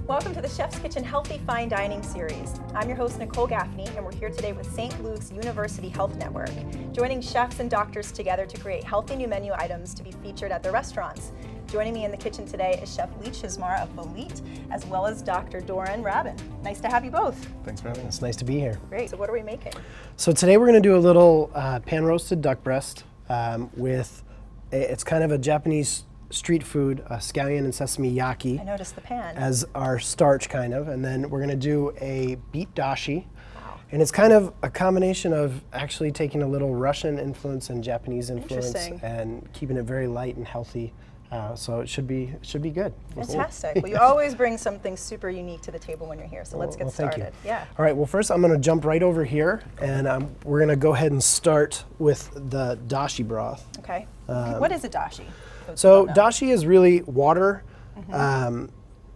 Welcome to the Chef's Kitchen Healthy Fine Dining Series. I'm your host, Nicole Gaffney, and we're here today with St. Luke's University Health Network, joining chefs and doctors together to create healthy new menu items to be featured at their restaurants. Joining me in the kitchen today is Chef Chizmar of Bolete, as well as Dr. Doron Rabin. Nice to have you both. Thanks for having us. It's nice to be here. Great. So what are we making? So today we're going to do a little pan-roasted duck breast with, it's kind of a Japanese street food, Scallion and Sesame Yaki. I noticed the pan. As our starch, kind of. And then we're going to do a Beet Dashi. Wow. And it's kind of a combination of actually taking a little Russian influence and Japanese influence and keeping it very light and healthy. So it should be good. Fantastic. Cool. Well, you always bring something super unique to the table when you're here, so let's get started. Thank you. Yeah. All right, well first I'm going to jump right over here, and we're going to go ahead and start with the dashi broth. Okay. What is a dashi? So dashi is really water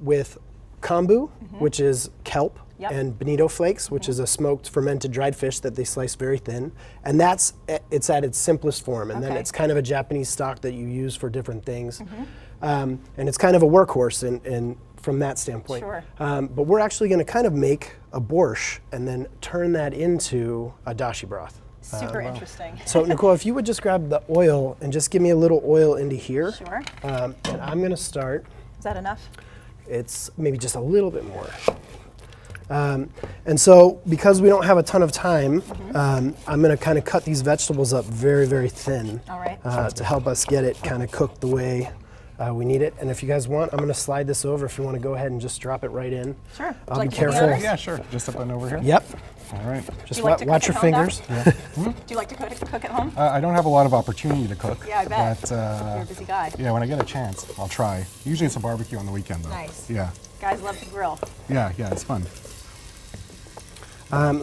with kombu, which is kelp, and bonito flakes, which is a smoked fermented dried fish that they slice very thin, and it's at its simplest form. And then it's kind of a Japanese stock that you use for different things, and it's kind of a workhorse in from that standpoint. Sure. But we're actually going to kind of make a borscht and then turn that into a dashi broth. Super interesting. So Nicole, if you would just grab the oil and just give me a little oil into here. Sure. And I'm going to start. Is that enough? It's maybe just a little bit more. And so because we don't have a ton of time, I'm going to kind of cut these vegetables up very, very thin. All right. To help us get it kind of cooked the way we need it. And if you guys want, I'm going to slide this over if you want to go ahead and just drop it right in. Sure. I'll be careful. Yeah, sure. Just up and over here? Yep. All right. Just like watch your fingers. Do you like to cook at home? I don't have a lot of opportunity to cook. Yeah, I bet. But, you're a busy guy. Yeah, when I get a chance, I'll try. Usually it's a barbecue on the weekend, though. Nice. Yeah. Guys love to grill. Yeah, it's fun.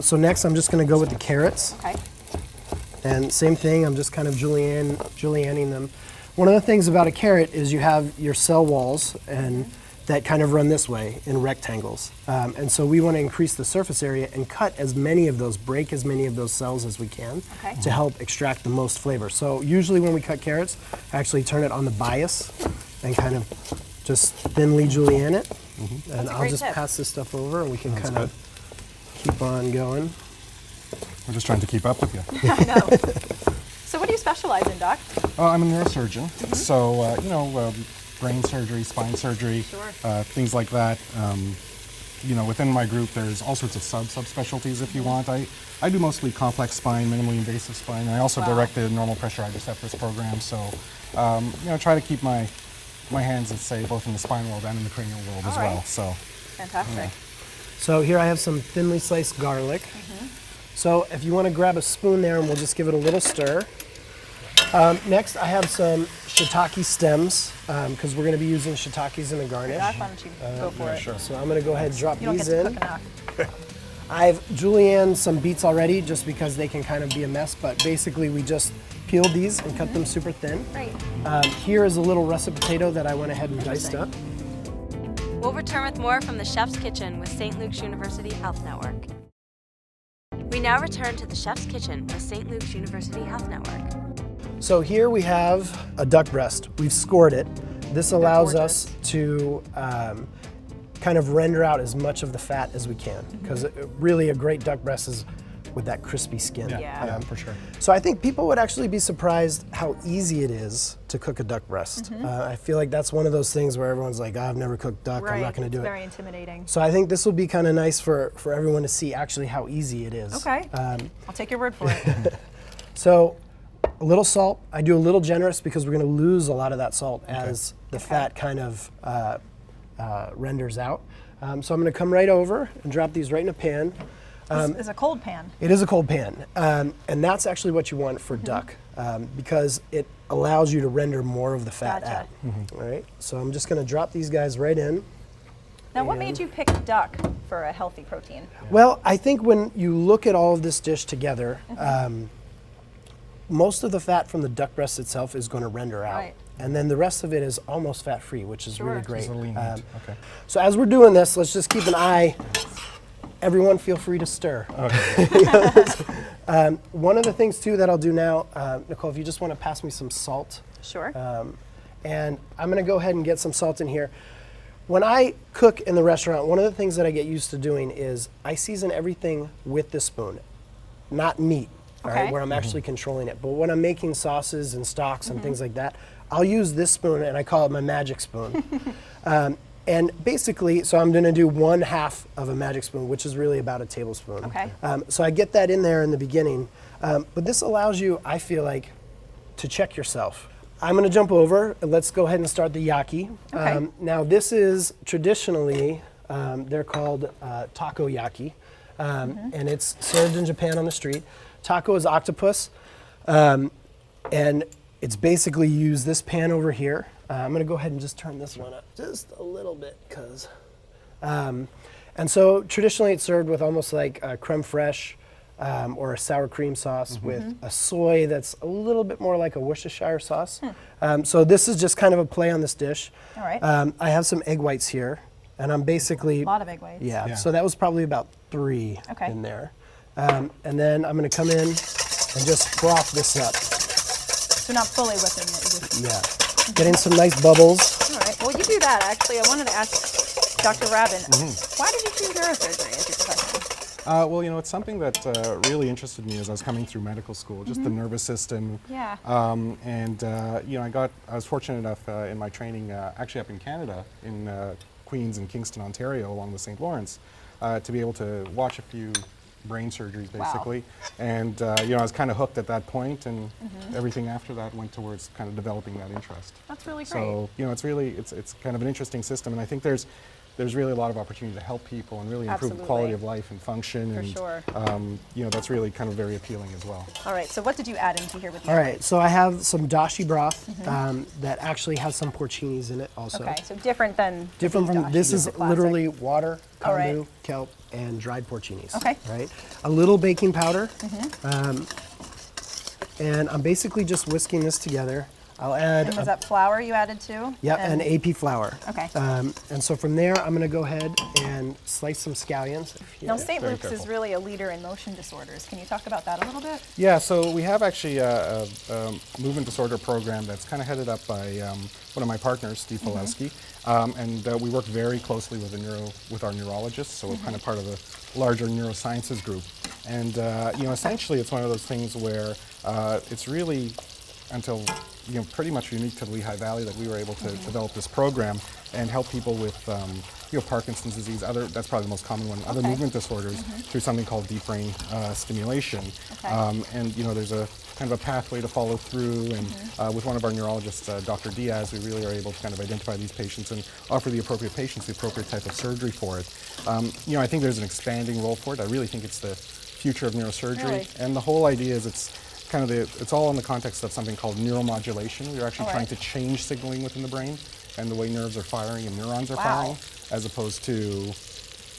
So next I'm just going to go with the carrots. Okay. And same thing, I'm just kind of julienning them. One of the things about a carrot is you have your cell walls and that kind of run this way in rectangles. And so we want to increase the surface area and cut as many of those, break as many of those cells as we can to help extract the most flavor. So usually when we cut carrots, I actually turn it on the bias and kind of just thinly julienne it. And I'll just pass this stuff over and we can kind of keep on going. We're just trying to keep up with you. I know. So what do you specialize in, Doc? I'm a neurosurgeon, so brain surgery, spine surgery, things like that. Within my group, there's all sorts of subspecialties if you want. I do mostly complex spine, minimally invasive spine, and I also direct the normal pressure hydrocephalus program. So, try to keep my hands, let's say, both in the spine world and in the cranial world as well. So, fantastic. So here I have some thinly sliced garlic. So if you want to grab a spoon there and we'll just give it a little stir. Next I have some shiitake stems because we're going to be using shiitakes in the garnish. Why don't you go for it? Sure. So I'm going to go ahead and drop You don't these get to in. cook enough. I've julienned some beets already just because they can kind of be a mess, but basically we just peeled these and cut them super thin. Great. Here is a little russet potato that I went ahead and diced up. We'll return with more from the Chef's Kitchen with St. Luke's University Health Network. We now return to the Chef's Kitchen with St. Luke's University Health Network. So here we have a duck breast. We've scored it. This allows us to kind of render out as much of the fat as we can, because really a great duck breast is with that crispy skin. Yeah, for sure. So I think people would actually be surprised how easy it is to cook a duck breast. I feel like that's one of those things where everyone's like, I've never cooked duck, I'm not going to do it. Very intimidating. So I think this will be kind of nice for everyone to see actually how easy it is. Okay, I'll take your word for it. So a little salt. I do a little generous because we're going to lose a lot of that salt as the fat kind of renders out. So I'm going to come right over and drop these right in a pan. This is a cold pan. It is a cold pan, and that's actually what you want for duck because it allows you to render more of the fat out. All right, so I'm just going to drop these guys right in. Now, what made you pick duck for a healthy protein? Well, I think when you look at all of this dish together, most of the fat from the duck breast itself is going to render out. Right. And then the rest of it is almost fat-free, which is really great. Just a lean meat. Okay. So as we're doing this, let's just keep an eye. Everyone feel free to stir. Okay. One of the things too that I'll do now, Nicole, if you just want to pass me some salt. Sure. And I'm going to go ahead and get some salt in here. When I cook in the restaurant, one of the things that I get used to doing is I season everything with this spoon, not meat, all right, Okay. where I'm actually controlling it. But when I'm making sauces and stocks and things like that, I'll use this spoon, and I call it my magic spoon. And basically, so I'm gonna do 1/2 of a magic spoon, which is really about a tablespoon. Okay. So I get that in there in the beginning. But this allows you, I feel like, to check yourself. I'm gonna jump over, and let's go ahead and start the yaki. Okay. Now this is traditionally, they're called taco yaki, and it's served in Japan on the street. Taco is octopus, and it's basically use this pan over here. I'm gonna go ahead and just turn this one up just a little bit, cause, and so traditionally it's served with almost like a crème fraîche, or a sour cream sauce with a soy that's a little bit more like a Worcestershire sauce. So this is just kind of a play on this dish. All right. I have some egg whites here, and I'm basically A lot of egg whites. yeah. So that was probably about 3 Okay. in there, and then I'm gonna come in and just froth this up. So not fully whipping it. You just, Yeah, getting some nice bubbles. all right. Well, you do that. Actually, I wanted to ask Dr. Rabin, why did you choose neurosurgery as your profession? Well, you know, it's something that really interested me as I was coming through medical school, just the nervous system. Yeah. And you know, I was fortunate enough in my training, actually up in Canada, in Queens and Kingston, Ontario, along with St. Lawrence, to be able to watch a few brain surgeries, basically. And you know, I was kind of hooked at that point, and everything after that went towards kind of developing that interest. That's really great. So you know, it's really it's kind of an interesting system, and I think there's really a lot of opportunity to help people and really improve Absolutely. quality of life and function. For and sure. you know, that's really kind of very appealing as well. All right. So what did you add into here with the All egg right, whites? so I have some dashi broth that actually has some porcinis in it also. Okay. So different than the Different beef from, dashi, this is the classic. literally water, All right. kombu, kelp, and dried porcinis. Okay. Right? A little baking powder. And I'm basically just whisking this together. I'll add, And was that flour you added too? yeah, and AP flour. Okay. And so from there, I'm gonna go ahead and slice some scallions. Now, St. Very Luke's is careful. really a leader in motion disorders. Can you talk about that a little bit? Yeah, so we have actually a movement disorder program that's kind of headed up by one of my partners, Steve Polewski, and we work very closely with our neurologists, so we're kind of part of the larger neurosciences group. And you know, essentially, it's one of those things where it's really until you know pretty much unique to the Lehigh Valley that we were able to develop this program and help people with you know, Parkinson's disease, that's probably the most common one, other movement disorders through something called deep brain stimulation. Okay. And you know, there's a kind of a pathway to follow through, and with one of our neurologists, Dr. Diaz, we really are able to kind of identify these patients and offer the appropriate patients the appropriate type of surgery for it. You know, I think there's an expanding role for it. I really think it's the future of neurosurgery, Really? and the whole idea is it's all in the context of something called neuromodulation. We're actually All trying right. to change signaling within the brain and the way nerves are firing and neurons are Wow. firing, as opposed to,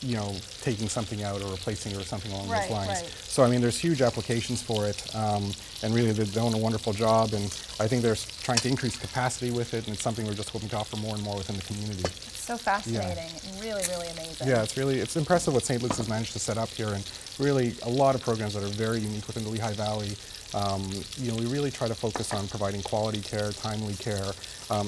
you know, taking something out or replacing it or something along Right, those lines. right. So I mean, there's huge applications for it, and really they're doing a wonderful job. And I think they're trying to increase capacity with it, and it's something we're just hoping to offer more and more within the community. So fascinating and really, really amazing. Yeah, it's impressive what St. Luke's has managed to set up here, and really a lot of programs that are very unique within the Lehigh Valley. You know, we really try to focus on providing quality care, timely care,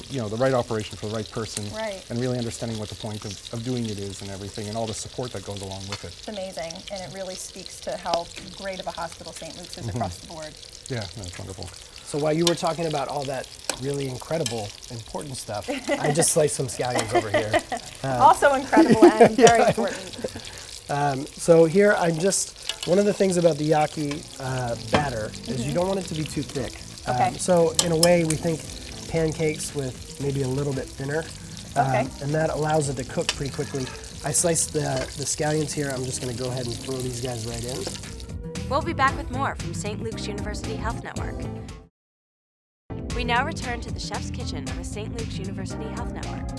you know, the right operation for the right person, Right. and really understanding what the point of doing it is and everything, and all the support that goes along with it. It's amazing, and it really speaks to how great of a hospital St. Luke's is across the board. Yeah, no, it's wonderful. So while you were talking about all that really incredible, important stuff, I just sliced some scallions over here. Also incredible and very important. So here one of the things about the yaki batter is you don't want it to be too thick. Okay. So in a way, we think pancakes with maybe a little bit thinner. Okay. And that allows it to cook pretty quickly. I sliced the scallions here. I'm just gonna go ahead and throw these guys right in. We'll be back with more from St. Luke's University Health Network. We now return to the Chef's Kitchen with St. Luke's University Health Network.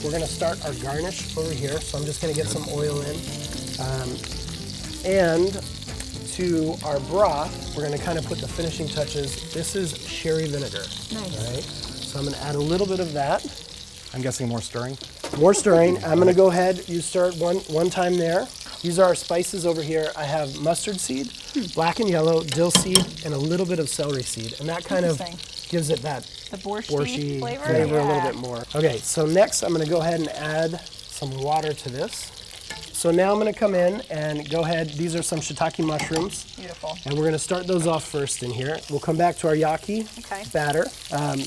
We're gonna start our garnish over here. So I'm just gonna get some oil in. And to our broth, we're gonna kind of put the finishing touches. This is sherry vinegar. Nice. All right. So I'm gonna add a little bit of that. I'm guessing more stirring. More stirring. I'm gonna go ahead, you stir it one time there. These are our spices over here. I have mustard seed, black and yellow, dill seed, and a little bit of celery seed. And that kind of Interesting. gives it that The borscht borscht flavor? a little Yeah. bit more. Okay, so next I'm going to go ahead and add some water to this. So now I'm going to come in and go ahead. These are some shiitake mushrooms. Beautiful. And we're going to start those off first in here. We'll come back to our yaki Okay. batter.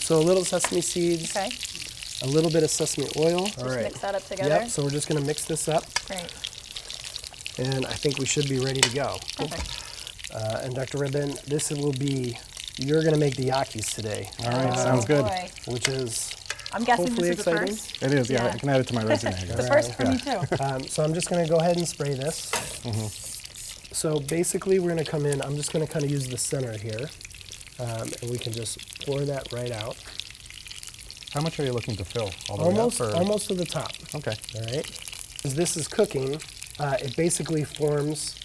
So a little sesame seeds, Okay. a little bit of sesame oil. Just mix that up together. Yep, so we're just going to mix this up. Great. And I think we should be ready to go. Perfect. And Dr. Rabin, this will be, you're going to make the yakis today. All right, sounds good. Boy. Which is I'm guessing hopefully this is the exciting. first. It is, yeah. Yeah. I can add it to my resume. I The guess. first for Yeah. me too. So I'm just going to go ahead and spray this. So basically we're going to come in, I'm just going to kind of use the center here. And we can just pour that right out. How much are you looking to fill? All the way up, or? Almost to the top. Okay. All right. As this is cooking, it basically forms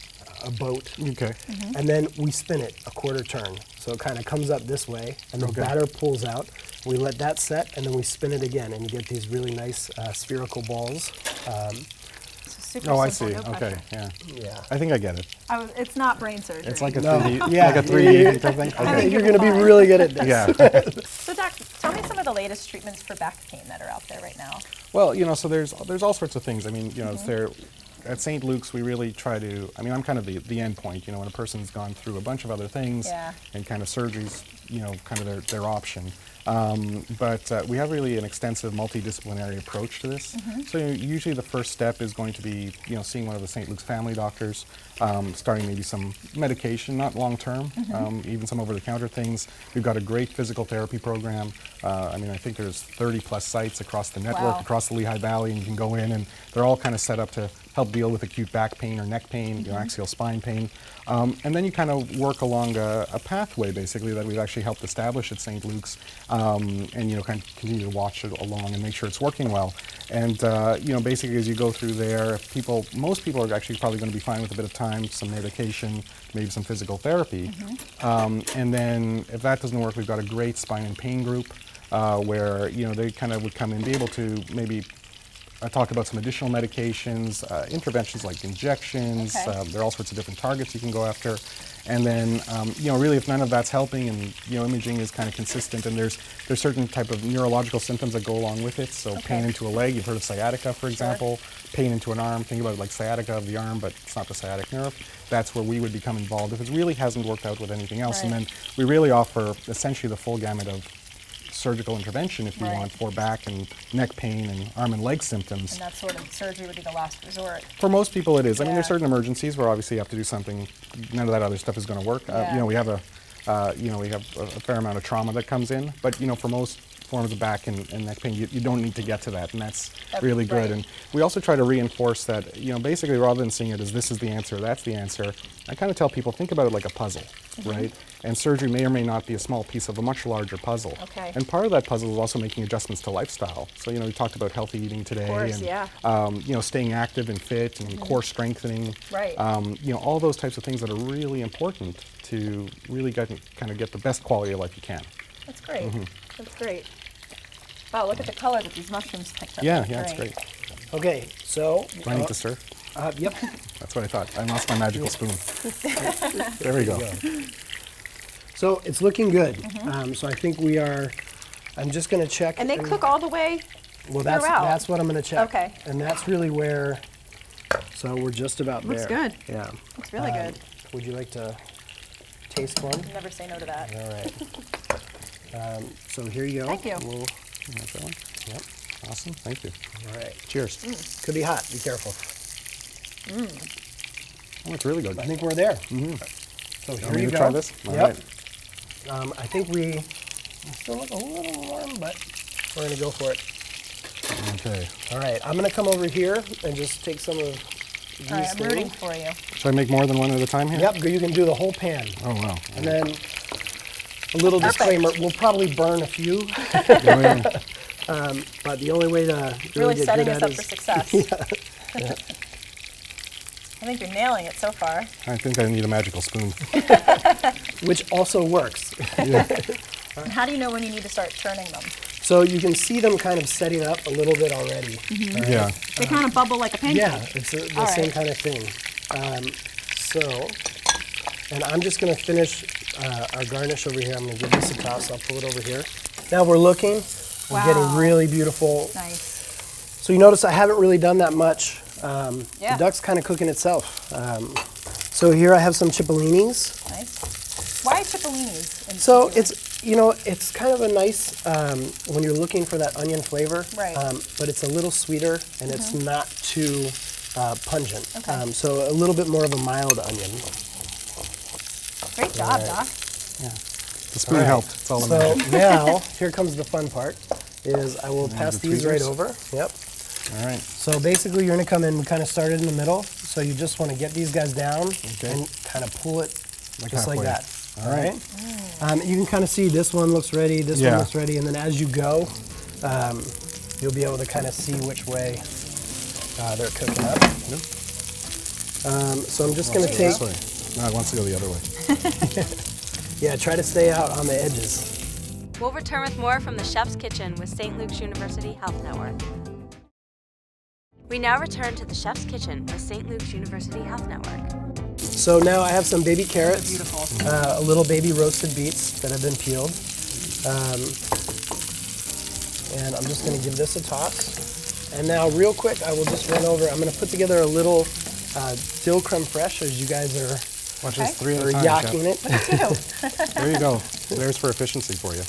a boat. Okay. And then we spin it a quarter turn. So it kind of comes up this way, and the Okay. batter pulls out. We let that set, and then we spin it again, and you get these really nice spherical balls. Super Oh, I simple, see. no Okay, pressure. yeah. Yeah. I think I get it. It's not brain surgery. It's like a No. 3D, Yeah. like a 3D type thing. Okay, Okay. you're going to be really good at this. Yeah. So, Doc, tell me some of the latest treatments for back pain that are out there right now. Well, so there's all sorts of things. I mean, there at St. Luke's we really try to. I mean, I'm kind of the end point. When a person's gone through a bunch of other things Yeah. and kind of surgery's, kind of their option. But we have really an extensive multidisciplinary approach to this. So usually the first step is going to be, seeing one of the St. Luke's family doctors, starting maybe some medication, not long term, even some over-the-counter things. We've got a great physical therapy program. I mean, I think there's 30 plus sites across the network, Wow. across the Lehigh Valley, and you can go in, and they're all kind of set up to help deal with acute back pain or neck pain, axial spine pain. And then you kind of work along a pathway, basically, that we've actually helped establish at St. Luke's, and, kind of continue to watch it along and make sure it's working well. And, basically as you go through there, most people are actually probably going to be fine with a bit of time, some medication, maybe some physical therapy. And then if that doesn't work, we've got a great spine and pain group where, they kind of would come and be able to maybe talk about some additional medications, interventions like injections. Okay. There are all sorts of different targets you can go after. And then, really, if none of that's helping and, imaging is kind of consistent, and there's certain type of neurological symptoms that go along with it. So pain into a leg, you've heard of sciatica, for example. Pain into an arm, think about it like sciatica of the arm, but it's not the sciatic nerve. That's where we would become involved if it really hasn't worked out with anything else. And Right. then we really offer essentially the full gamut of surgical intervention if you Right. want for back and neck pain and arm and leg symptoms. And that sort of surgery would be the last resort. For most people, it is. I mean, there's Yeah. certain emergencies where obviously you have to do something. None of that other stuff is going to work. Yeah. We have a fair amount of trauma that comes in, but for most forms of back and neck pain, you don't need to get to that, and that's really good. Right. And we also try to reinforce that, basically rather than seeing it as this is the answer, that's the answer, I kind of tell people, think about it like a puzzle, right? And surgery may or may not be a small piece of a much larger puzzle. Okay. And part of that puzzle is also making adjustments to lifestyle. So, we talked about healthy eating today, course, and yeah. staying active and fit, and core strengthening. Right. All those types of things that are really important to really get the best quality of life you can. That's great. That's great. Wow, look at the color that these mushrooms picked up. Yeah, That's yeah, it's great. Okay, so. Do I need to stir? Yep. That's what I thought. I lost my magical spoon. There we go. So it's looking good. So I think we are, I'm just going to check. And they cook all the way Well, throughout. that's what I'm going to check. Okay. And that's really where, so we're just about Looks there. good. Yeah. It's really good. Would you like to taste one? Never say no to that. All right. So here you go. Thank you. We'll, That's that one. yep. Awesome. Thank you. All right. Cheers. Could be hot. Be careful. Oh, it's really good. I think we're there. So You here want me you to go. try this? All Yep. right. I think we still look a little warm, but we're going to go for it. Okay. All right. I'm going to come over here and just take some of these All right, I'm rooting things. for you. Should I make more than one at a time here? Yep. You can do the whole pan. Oh, wow. And then a little disclaimer, we'll probably burn a few, but the only way to Really get setting good us at up it for is success. I think you're nailing it so far. I think I need a magical spoon. which also works. And how do you know when you need to start turning them? So you can see them kind of setting up a little bit already. All right? Yeah. They kind of bubble like a pancake. Yeah, it's the All same right. kind of thing. And I'm just going to finish our garnish over here. I'm going to give this a toss. I'll pull it over here. Now we're looking. We're getting really beautiful. Nice. So you notice I haven't really done that much. The Yeah. duck's kind of cooking itself. So here I have some cipollinis. Nice. Why cipollinis? in So particular? it's, you know, it's kind of a nice, when you're looking for that onion flavor, Right. but it's a little sweeter and it's not too pungent. Okay. So a little bit more of a mild onion. Great job, Doc. Yeah. The spoon helped. That's all that So matters. now, here comes the fun part, is I will pass the these right tweezers. over. Yep. All right. So basically you're gonna come in and kind of start it in the middle. So you just wanna get these guys down and kind of pull it just like halfway. that. All right. You can kind of see this one looks ready, this Yeah. one looks ready, and then as you go, you'll be able to kind of see which way they're cooking up. So I'm just gonna take, This way. No, it wants to go the other way. yeah, try to stay out on the edges. We'll return with more from the Chef's Kitchen with St. Luke's University Health Network. We now return to the Chef's Kitchen with St. Luke's University Health Network. So now I have some baby carrots, Beautiful. a little baby roasted beets that have been peeled. And I'm just gonna give this a toss. And now real quick, I will just run over, I'm gonna put together a little Dill Crème Fraîche as you guys are Watch this 3 at are a time. Chef. yakking it. There you go. There's for efficiency for you.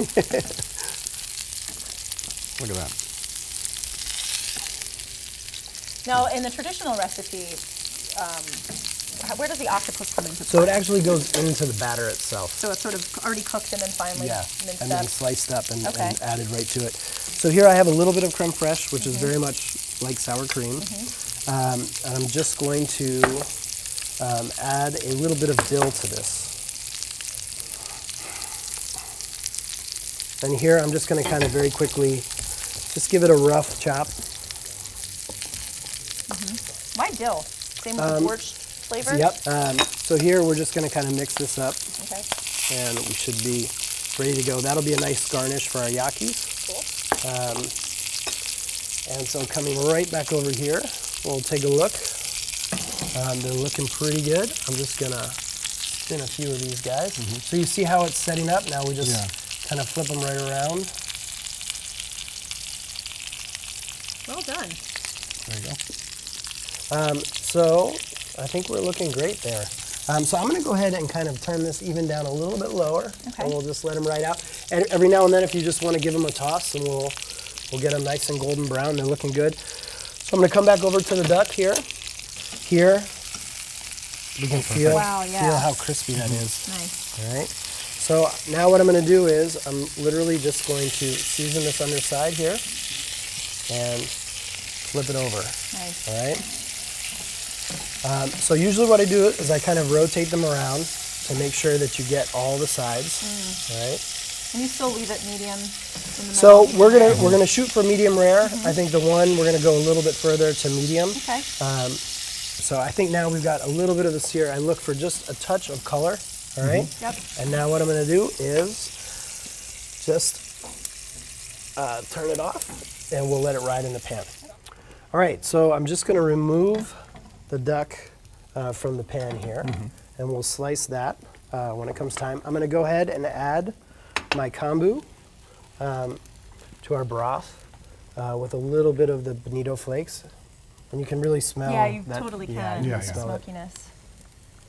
Look at that. Now, in the traditional recipe, where does the octopus come into So play? it actually goes into the batter itself. So it's sort of already cooked and then finally Yeah, minced and up. then sliced up and Okay. added right to it. So here I have a little bit of creme fraiche, which is very much like sour cream. And I'm just going to add a little bit of dill to this. And here I'm just going to kind of very quickly just give it a rough chop. Why dill? Same with the torch flavor? Yep. So here we're just going to kind of mix this up, Okay. and we should be ready to go. That'll be a nice garnish for our yakis. Cool. And so coming right back over here, we'll take a look. They're looking pretty good. I'm just gonna spin a few of these guys. So you see how it's setting up? Now we just kind of flip them right around. Well done. There you go. So I think we're looking great there. So I'm gonna go ahead and kind of turn this even down a little bit lower. Okay. And we'll just let them ride out. And every now and then if you just wanna give them a toss, and we'll get them nice and golden brown. They're looking good. So I'm gonna come back over to the duck here. Here, we can feel how crispy that is. Nice. All right. So now what I'm going to do is I'm literally just going to season this underside here and flip it over. Nice. All right. So usually what I do is I kind of rotate them around to make sure that you get all the sides. All right. And you still leave it medium in the middle? So we're gonna shoot for medium rare. I think the one we're gonna go a little bit further to medium. Okay. So I think now we've got a little bit of the sear. I look for just a touch of color, all right? Yep. And now what I'm gonna do is just turn it off and we'll let it ride in the pan. All right, so I'm just gonna remove the duck from the pan here and we'll slice that when it comes time. I'm gonna go ahead and add my kombu to our broth with a little bit of the bonito flakes. And you can really smell Yeah, you that. totally Yeah, can. you Yeah, can yeah. smell it. Smokiness.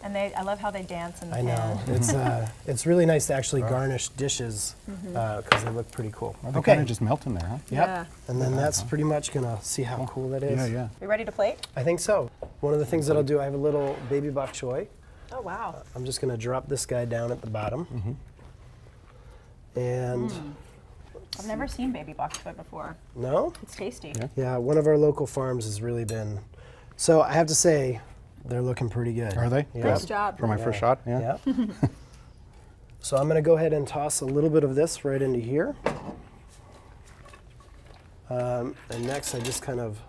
And I love how they dance in the I pan. know. It's really nice to actually garnish dishes because they look pretty cool. Well, they kind of just melt in there, huh? Yep. Yeah. And then that's pretty much gonna see how cool that is. Yeah, yeah. We ready to plate? I think so. One of the things that I'll do, I have a little baby bok choy. Oh, wow. I'm just gonna drop this guy down at the bottom. And I've never seen baby bok choy before. no? It's tasty. Yeah. Yeah, one of our local farms has really been. So I have to say, they're looking pretty good. Are they? Yeah. Nice job. For my first shot? Yeah. Yeah. So I'm going to go ahead and toss a little bit of this right into here. And next I just kind of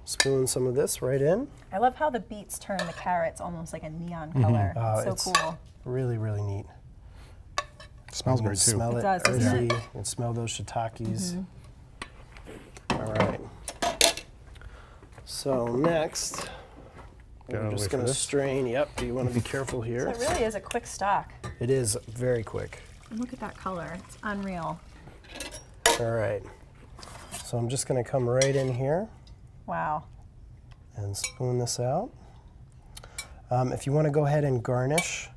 spoon some of this right in. I love how the beets turn the carrots almost like a neon color. Oh, so it's cool. really, really neat. It smells You can great too. smell It it, does, doesn't earthy. it? You can smell those shiitakes. All right. So next, We're just going to strain. Yep, you want to be careful here. So it really is a quick stock. It is very quick. And look at that color. It's unreal. All right. So I'm just going to come right in here Wow. and spoon this out. If you want to go ahead and garnish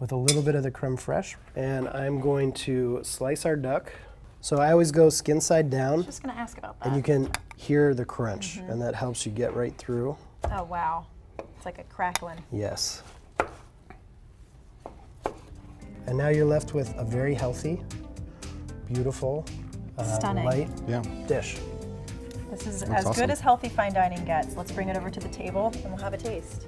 with a little bit of the creme fraiche, and I'm going to slice our duck. So I always go skin side I down, was just going to ask about that. and you can hear the crunch, and that helps you get right through. Oh, wow. It's like a crackling. Yes. And now you're left with a very healthy, beautiful, Stunning. light Yeah. dish. This is Looks as awesome. good as healthy fine dining gets. Let's bring it over to the table and we'll have a taste.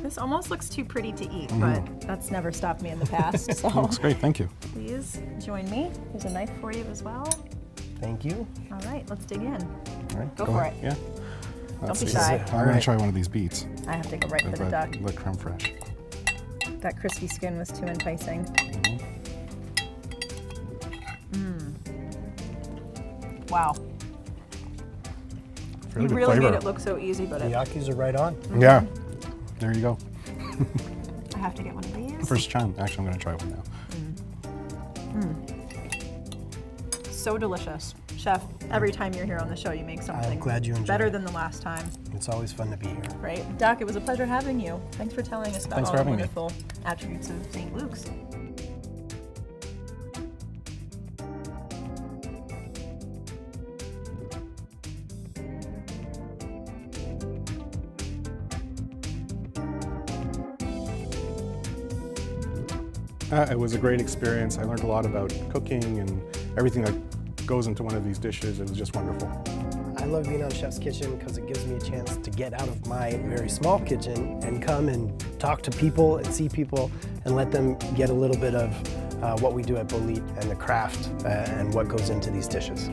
This almost looks too pretty to eat, but that's never stopped me in the past. So Looks great, thank you. please join me. There's a knife for you as well. Thank you. All right, let's dig in. All right, Go for ahead. it. Yeah. Don't be see. shy. I'm All gonna right. try one of these beets. I have to go right for the duck. The creme fraiche. That crispy skin was too enticing. Wow. Really You good really flavor. made it look so easy, but The yakis are right on. Yeah. There you go. I have to get one of these. First time. Actually, I'm gonna try one now. So delicious. Chef, every time you're here on the show, you make something glad you enjoyed better it. than the last time, It's always fun to be here. right? Doc, it was a pleasure having you. Thanks for telling us about Thanks all for the having me. wonderful attributes of St. Luke's. It was a great experience. I learned a lot about cooking and everything that goes into one of these dishes. It was just wonderful. I love being on Chef's Kitchen because it gives me a chance to get out of my very small kitchen and come and talk to people and see people and let them get a little bit of what we do at Bolete and the craft and what goes into these dishes.